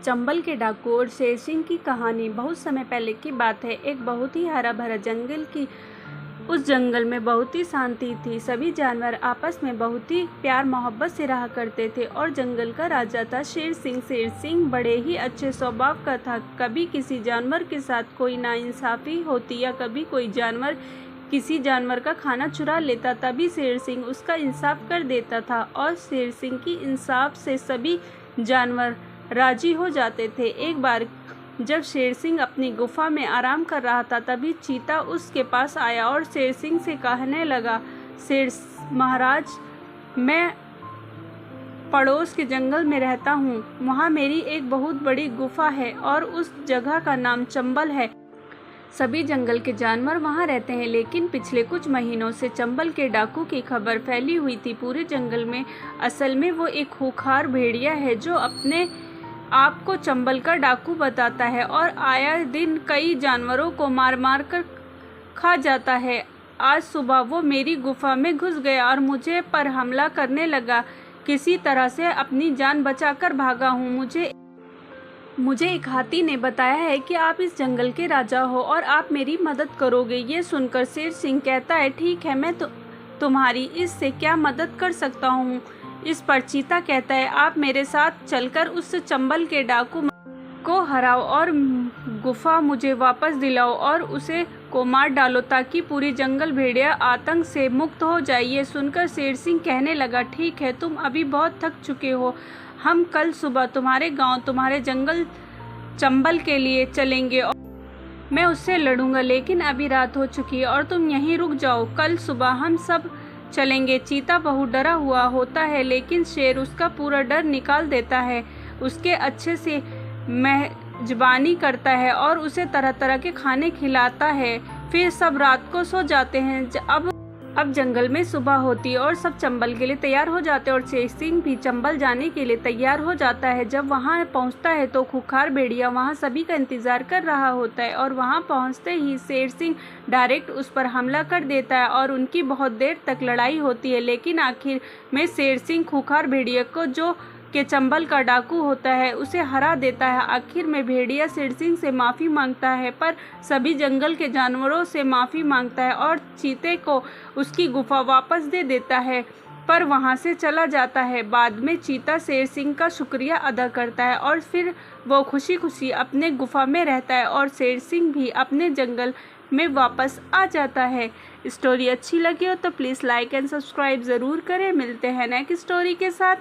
चंबल के डाकू और शेर सिंह की कहानी बहुत समय पहले की बात है। एक बहुत ही हरा भरा जंगल की उस जंगल में बहुत ही शांति थी। सभी जानवर आपस में बहुत ही प्यार मोहब्बत से रहा करते थे और जंगल का राजा था शेर सिंह। शेर सिंह बड़े ही अच्छे स्वभाव का था। कभी किसी जानवर के साथ कोई नाइंसाफ़ी होती या कभी कोई जानवर किसी जानवर का खाना चुरा लेता, तभी शेर सिंह उसका इंसाफ कर देता था और शेर सिंह की इंसाफ से सभी जानवर राजी हो जाते थे। एक बार जब शेर सिंह अपनी गुफा में आराम कर रहा था, तभी चीता उसके पास आया और शेर सिंह से कहने लगा, शेर महाराज, मैं पड़ोस के जंगल में रहता हूँ। वहाँ मेरी एक बहुत बड़ी गुफा है और उस जगह का नाम चंबल है। सभी जंगल के जानवर वहाँ रहते हैं, लेकिन पिछले कुछ महीनों से चंबल के डाकू की खबर फैली हुई थी पूरे जंगल में। असल में वो एक खूंखार भेड़िया है जो अपने आप को चंबल का डाकू बताता है और आया दिन कई जानवरों को मार मार कर खा जाता है। आज सुबह वो मेरी गुफा में घुस गया और मुझे पर हमला करने लगा। किसी तरह से अपनी जान बचाकर भागा हूँ। मुझे एक हाथी ने बताया है कि आप इस जंगल के राजा हो और आप मेरी मदद करोगे। ये सुनकर शेर सिंह कहता है, ठीक है, मैं तुम्हारी इससे क्या मदद कर सकता हूँ। इस पर चीता कहता है, आप मेरे साथ चलकर उस चंबल के डाकू को हराओ और गुफा मुझे वापस दिलाओ और उसे को मार डालो ताकि पूरी जंगल भेड़िया आतंक से मुक्त हो जाए। ये सुनकर शेर सिंह कहने लगा, ठीक है, तुम अभी बहुत थक चुके हो। हम कल सुबह तुम्हारे गांव, तुम्हारे जंगल चंबल के लिए चलेंगे और मैं उससे लड़ूंगा, लेकिन अभी रात हो चुकी है और तुम यहीं रुक जाओ। कल सुबह हम सब चलेंगे। चीता बहुत डरा हुआ होता है, लेकिन शेर उसका पूरा डर निकाल देता है, उसके अच्छे से मेजबानी करता है और उसे तरह तरह के खाने खिलाता है। फिर सब रात को सो जाते हैं। अब जंगल में सुबह होती है और सब चंबल के लिए तैयार हो जाते हैं और शेर सिंह भी चंबल जाने के लिए तैयार हो जाता है। जब वहां पहुंचता है तो खूंखार भेड़िया वहां सभी का इंतजार कर रहा होता है और वहां पहुंचते ही शेर सिंह डायरेक्ट उस पर हमला कर देता है और उनकी बहुत देर तक लड़ाई होती है। लेकिन आखिर में शेर सिंह खूंखार भेड़िया को, जो के चंबल का डाकू होता है, उसे हरा देता है। आखिर में भेड़िया शेर सिंह से माफ़ी मांगता है, पर सभी जंगल के जानवरों से माफ़ी मांगता है और चीते को उसकी गुफा वापस दे देता है, पर वहां से चला जाता है। बाद में चीता शेर सिंह का शुक्रिया अदा करता है और फिर वो खुशी खुशी अपने गुफा में रहता है और शेर सिंह भी अपने जंगल में वापस आ जाता है। स्टोरी अच्छी लगी हो तो प्लीज़ लाइक एंड सब्सक्राइब ज़रूर करें। मिलते हैं नेक्स्ट स्टोरी के साथ।